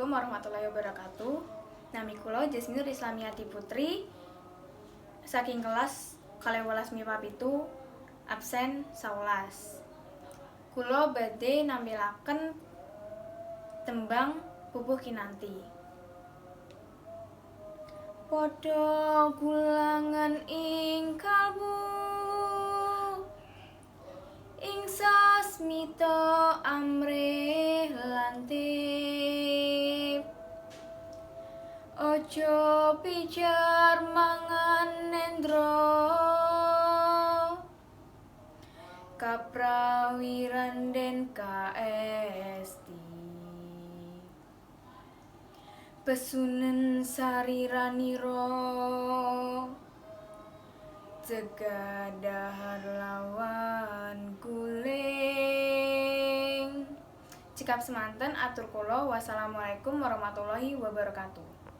Assalamualaikum warahmatullahi wabarakatuh. Nami kula Jasmine Islamiati Putri. Saking kelas 12 MIPA 7 absen 11. Kula badhe nampilaken tembang Pupuh Kinanti. Padha gulangan ing kalbu ing sasmita amrih lantip, ojo pijar mangan nendra, kaprawiran den kaesti, pesunen sariraniro Jegadahar lawan guling. Cekap semanten atur kula. Wassalamualaikum warahmatullahi wabarakatuh.